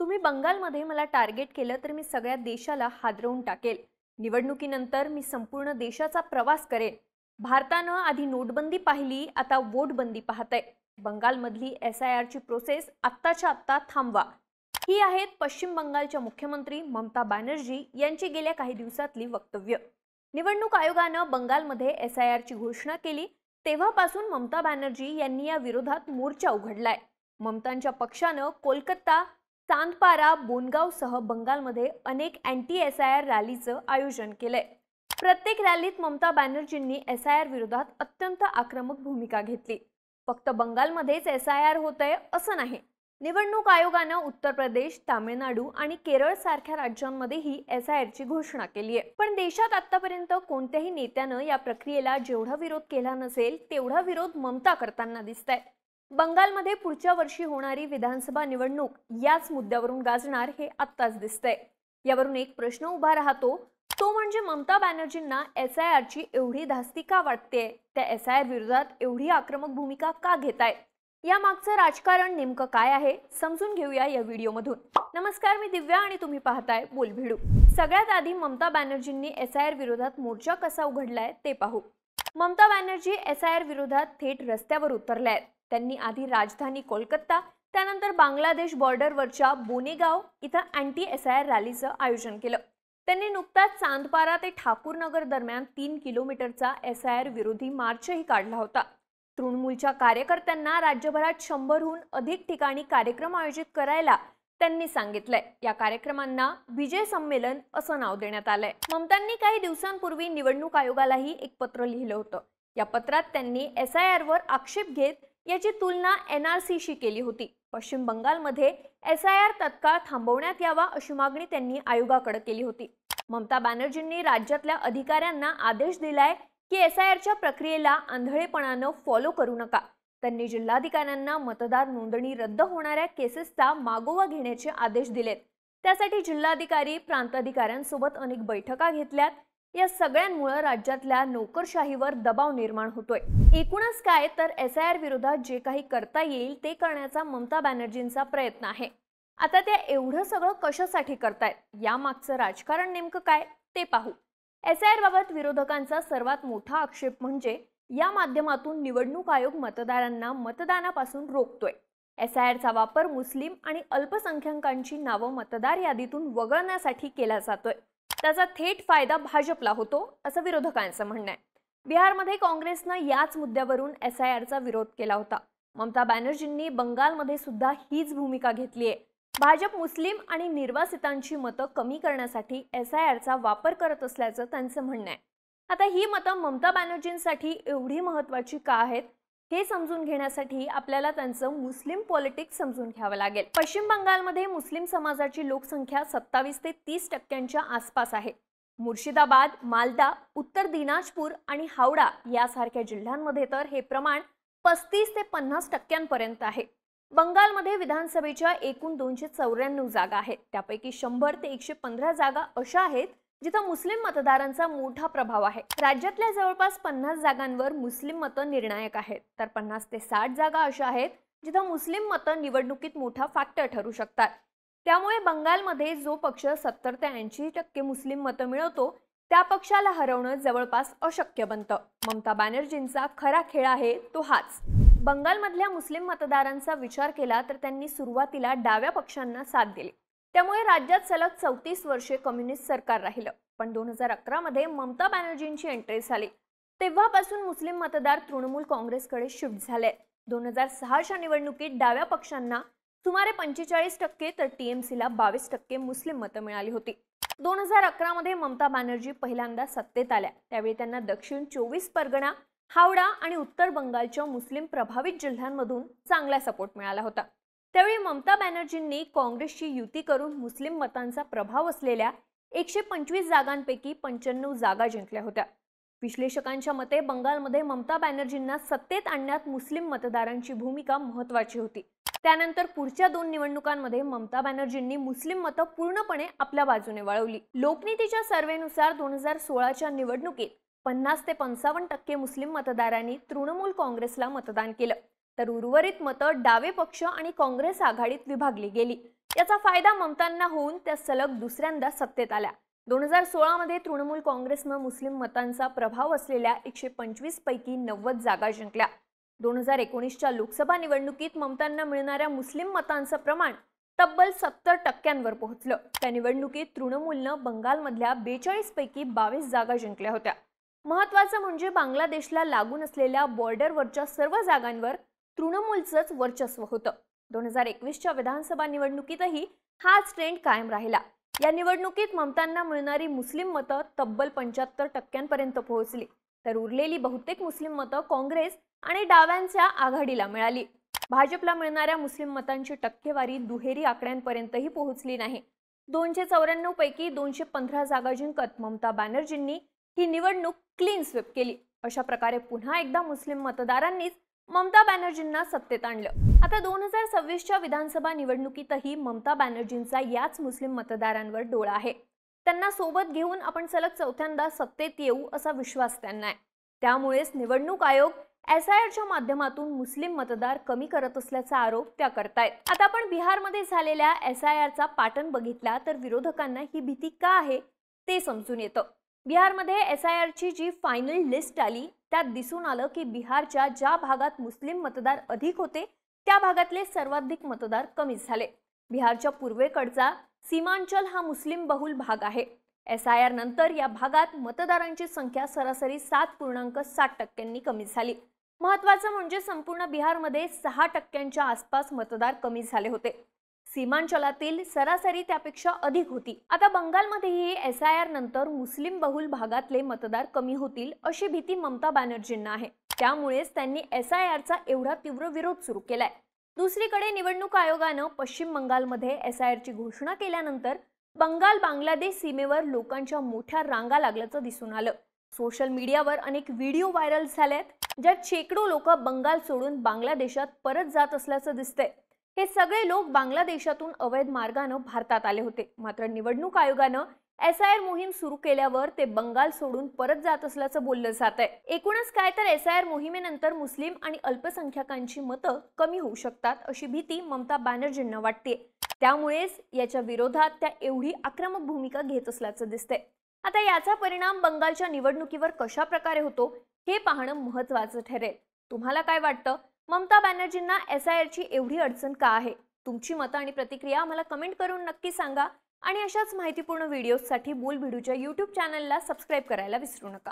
तुम्ही बंगालमध्ये मला टार्गेट केलं तर मी सगळ्या देशाला हादरवून टाकेल। निवडणुकीनंतर मी संपूर्ण देशाचा प्रवास करेन। भारतानं आधी नोटबंदी पाहिली, आता वोटबंदी पाहतंय। बंगालमधली SIR ची प्रोसेस आत्ताच्या आत्ता थांबवा। ही आहेत पश्चिम बंगालच्या मुख्यमंत्री ममता बॅनर्जी यांची गेल्या काही दिवसातली वक्तव्य। निवडणूक आयोगानं बंगालमध्ये SIR ची घोषणा केली तेव्हापासून ममता बॅनर्जी यांनी या विरोधात मोर्चा उघडलाय। ममतांच्या पक्षानं कोलकाता, चांदपारा, बोनगावसह बंगालमध्ये अनेक अँटी SIR रॅलीचं आयोजन केलंय। प्रत्येक रॅलीत ममता बॅनर्जींनी SIR विरोधात अत्यंत आक्रमक भूमिका घेतली। फक्त बंगालमध्येच SIR होतंय असं नाही, निवडणूक आयोगानं उत्तर प्रदेश, तामिळनाडू आणि केरळ सारख्या राज्यांमध्येही SIR ची घोषणा केली आहे। पण देशात आतापर्यंत कोणत्याही नेत्यानं या प्रक्रियेला जेवढा विरोध केला नसेल तेवढा विरोध ममता करताना दिसतंय। बंगालमध्ये पुढच्या वर्षी होणारी विधानसभा निवडणूक याच मुद्द्यावरून गाजणार हे आत्ताच दिसतंय। यावरून एक प्रश्न उभा राहतो, तो म्हणजे ममता बॅनर्जींना SIR ची एवढी धास्ती का वाटते? त्या SIR विरोधात एवढी आक्रमक भूमिका का घेतायत? या मागचं राजकारण नेमकं काय आहे समजून घेऊया या व्हिडिओमधून। नमस्कार, मी दिव्या आणि तुम्ही पाहताय बोलभिडू। सगळ्यात आधी ममता बॅनर्जींनी SIR विरोधात मोर्चा कसा उघडलाय ते पाहू। ममता बॅनर्जी SIR विरोधात थेट रस्त्यावर उतरल्या आहेत। त्यांनी आधी राजधानी कोलकाता, त्यानंतर बांगलादेश बॉर्डरवरच्या बोनेगाव इथं अँटी SIR रॅलीचं आयोजन केलं। त्यांनी नुकताच चांदपारा ते ठाकूरनगर दरम्यान 3 किलोमीटरचा SIR विरोधी मार्चही काढला होता। तृणमूलच्या कार्यकर्त्यांना राज्यभरात 100हून अधिक ठिकाणी कार्यक्रम आयोजित करायला त्यांनी सांगितलंय। या कार्यक्रमांना विजय संमेलन असं नाव देण्यात आलंय। ममतांनी काही दिवसांपूर्वी निवडणूक आयोगालाही एक पत्र लिहिलं होतं। या पत्रात त्यांनी SIR वर आक्षेप घेत याची तुलना NRCशी केली होती। पश्चिम बंगालमध्ये SIR तत्काळ थांबवण्यात यावा अशी मागणी त्यांनी आयोगाकडे केली होती। ममता बॅनर्जींनी राज्यातल्या अधिकाऱ्यांना आदेश दिलाय की SIR च्या प्रक्रियेला आंधळेपणानं फॉलो करू नका। त्यांनी जिल्हाधिकाऱ्यांना मतदार नोंदणी रद्द होणाऱ्या केसेसचा मागोवा घेण्याचे आदेश दिलेत। त्यासाठी जिल्हाधिकारी, प्रांताधिकाऱ्यांसोबत अनेक बैठका घेतल्यात। या सगळ्यांमुळे राज्यातल्या नोकरशाहीवर दबाव निर्माण होतोय। एकूणच काय तर SIR विरोधात जे काही करता येईल ते करण्याचा ममता बॅनर्जींचा प्रयत्न आहे। आता त्या एवढं सगळं कशासाठी करतायत, या मागचं राजकारण नेमकं काय ते पाहू। SIR बाबत विरोधकांचा सर्वात मोठा आक्षेप म्हणजे या माध्यमातून निवडणूक आयोग मतदारांना मतदानापासून रोखतोय। SIR चा वापर मुस्लिम आणि अल्पसंख्याकांची नावं मतदार यादीतून वगळण्यासाठी केला जातोय। त्याचा थेट फायदा भाजपला होतो असं विरोधकांचं म्हणणं आहे। बिहारमध्ये काँग्रेसनं याच मुद्द्यावरून SIR चा विरोध केला होता। ममता बॅनर्जींनी बंगालमध्ये सुद्धा हीच भूमिका घेतली आहे। भाजप मुस्लिम आणि निर्वासितांची मतं कमी करण्यासाठी SIR चा वापर करत असल्याचं त्यांचं म्हणणं आहे। आता ही मतं ममता बॅनर्जींसाठी एवढी महत्त्वाची का आहेत हे समजून घेण्यासाठी आपल्याला त्यांचं मुस्लिम पॉलिटिक्स समजून घ्यावं लागेल। पश्चिम बंगालमध्ये मुस्लिम समाजाची लोकसंख्या 27 ते 30% आसपास आहे। मुर्शिदाबाद, मालदा, उत्तर दिनाजपूर आणि हावडा यासारख्या जिल्ह्यांमध्ये तर हे प्रमाण 35 ते 50% आहे। बंगालमध्ये विधानसभेच्या एकूण 294 जागा आहेत। त्यापैकी 100 ते 115 जागा अशा आहेत जिथं मुस्लिम मतदारांचा मोठा प्रभाव आहे। राज्यातल्या जवळपास 50 जागांवर मुस्लिम मतं निर्णायक आहेत, तर 50 ते 60 जागा अशा आहेत जिथं मुस्लिम मतं निवडणुकीत मोठा फॅक्टर ठरू शकतात। त्यामुळे बंगालमध्ये जो पक्ष 70 ते 80% मुस्लिम मतं मिळवतो त्या पक्षाला हरवणं जवळपास अशक्य बनतं। ममता बॅनर्जींचा खरा खेळ आहे तो हाच। बंगालमधल्या मुस्लिम मतदारांचा विचार केला तर त्यांनी सुरुवातीला डाव्या पक्षांना साथ दिली, त्यामुळे राज्यात सलग 34 वर्षे कम्युनिस्ट सरकार राहिलं। पण 2011 मध्ये ममता बॅनर्जींची एंट्री झाली, तेव्हापासून मुस्लिम मतदार तृणमूल काँग्रेसकडे शिफ्ट झाले। 2006च्या निवडणुकीत डाव्या पक्षांना सुमारे 45% तर TMCला 22% मुस्लिम मतं मिळाली होती। 2011 मध्ये ममता बॅनर्जी पहिल्यांदा सत्तेत आल्या, त्यावेळी त्यांना दक्षिण 24 परगणा, हावडा आणि उत्तर बंगालच्या मुस्लिम प्रभावित जिल्ह्यांमधून चांगला सपोर्ट मिळाला होता। त्यावेळी ममता बॅनर्जींनी काँग्रेसची युती करून मुस्लिम मतांचा प्रभाव असलेल्या 125 जागांपैकी 95 जागा जिंकल्या होत्या। विश्लेषकांच्या मते बंगालमध्ये ममता बॅनर्जींना सत्तेत आणण्यात मुस्लिम मतदारांची भूमिका महत्त्वाची होती। त्यानंतर पुढच्या 2 निवडणुकांमध्ये ममता बॅनर्जींनी मुस्लिम मतं पूर्णपणे आपल्या बाजूने वळवली। लोकनीतीच्या सर्व्हेनुसार 2016च्या निवडणुकीत 50 ते 55% मुस्लिम मतदारांनी तृणमूल काँग्रेसला मतदान केलं, तर उर्वरित मतं डावे पक्ष आणि काँग्रेस आघाडीत विभागली गेली। याचा फायदा ममतांना होऊन त्या सलग दुसऱ्यांदा सत्तेत आल्या। 2016 मध्ये तृणमूल काँग्रेसनं मुस्लिम मतांचा प्रभाव असलेल्या 125 पैकी 90 जागा जिंकल्या। 2019च्या लोकसभा निवडणुकीत ममतांना मिळणाऱ्या मुस्लिम मतांचं प्रमाण तब्बल 70% पोहोचलं। त्या निवडणुकीत तृणमूलनं बंगालमधल्या 42 पैकी 22 जागा जिंकल्या होत्या। महत्त्वाचं म्हणजे बांगलादेशला लागून असलेल्या बॉर्डरवरच्या सर्व जागांवर तृणमूलचंच वर्चस्व होतं। 2021च्या विधानसभा निवडणुकीतही हाच ट्रेंड कायम राहिला। या निवडणुकीत ममतांना मिळणारी मुस्लिम मतं तब्बल 75% पोहोचली, तर उरलेली बहुतेक मुस्लिम मतं काँग्रेस आणि डाव्यांच्या आघाडीला मिळाली। भाजपला मिळणाऱ्या मुस्लिम मतांची टक्केवारी दुहेरी आकड्यांपर्यंतही पोहोचली नाही। 294 पैकी 215 जागा जिंकत ममता बॅनर्जींनी ही निवडणूक क्लीन स्वीप केली। अशा प्रकारे पुन्हा एकदा मुस्लिम मतदारांनीच ममता बॅनर्जींना सत्तेत आणलं। आता 2026च्या विधानसभा निवडणुकीतही ममता बॅनर्जींचा याच मुस्लिम मतदारांवर डोळा आहे। त्यांना सोबत घेऊन आपण सलग चौथ्यांदा सत्तेत येऊ असा विश्वास त्यांना आहे। त्यामुळेच निवडणूक आयोग SIRच्या माध्यमातून मुस्लिम मतदार कमी करत असल्याचा आरोप त्या करतायत। आता आपण बिहारमध्ये झालेल्या SIRचा पॅटर्न बघितला तर विरोधकांना ही भीती का आहे ते समजून येतं। बिहारमध्ये SIRची जी फायनल लिस्ट आली त्यात दिसून आलं की बिहारच्या ज्या भागात मुस्लिम मतदार अधिक होते त्या भागातले सर्वाधिक मतदार कमीच झाले। बिहारच्या पूर्वेकडचा सीमांचल हा मुस्लिम बहुल भाग आहे। SIR नंतर या भागात मतदारांची संख्या सरासरी 7.7% कमी झाली। महत्त्वाचं म्हणजे संपूर्ण बिहारमध्ये 6% आसपास मतदार कमी झाले होते। सीमांचलातील सरासरी त्यापेक्षा अधिक होती। आता बंगालमध्येही SIR नंतर मुस्लिम बहुल भागातले मतदार कमी होतील अशी भीती ममता बॅनर्जींना आहे। त्यामुळेच त्यांनी SIRचा एवढा तीव्र विरोध सुरू केलाय। दुसरीकडे निवडणूक आयोगानं पश्चिम बंगालमध्ये SIRची घोषणा केल्यानंतर बंगाल बांगलादेश सीमेवर लोकांच्या मोठ्या रांगा लागल्याचं दिसून आलं। सोशल मीडियावर अनेक व्हिडिओ व्हायरल झालेत ज्यात शेकडो लोक बंगाल सोडून बांगलादेशात परत जात असल्याचं दिसतंय। हे सगळे लोक बांगलादेशातून अवैध मार्गाने भारतात आले होते। मात्र निवडणूक आयोगानं SIR मोहीम सुरू केल्यावर ते बंगाल सोडून परत जात असल्याचं बोललं जातंय। एकूणच काय तर SIR मोहिमेनंतर मुस्लिम आणि अल्पसंख्याकांची मतं कमी होऊ शकतात अशी भीती ममता बॅनर्जींना वाटते। त्यामुळेच याच्या विरोधात त्या एवढी आक्रमक भूमिका घेत असल्याचं दिसतंय। आता याचा परिणाम बंगालच्या निवडणुकीवर कशा प्रकारे होतो हे पाहणं महत्त्वाचं ठरेल। तुम्हाला काय वाटतं? ममता बॅनर्जींना SIRची एवढी अडचण का आहे? तुमची मतं आणि प्रतिक्रिया आम्हाला कमेंट करून नक्की सांगा आणि अशाच माहितीपूर्ण व्हिडिओजसाठी बोलबिडूच्या YouTube चॅनलला सबस्क्राइब करायला विसरू नका।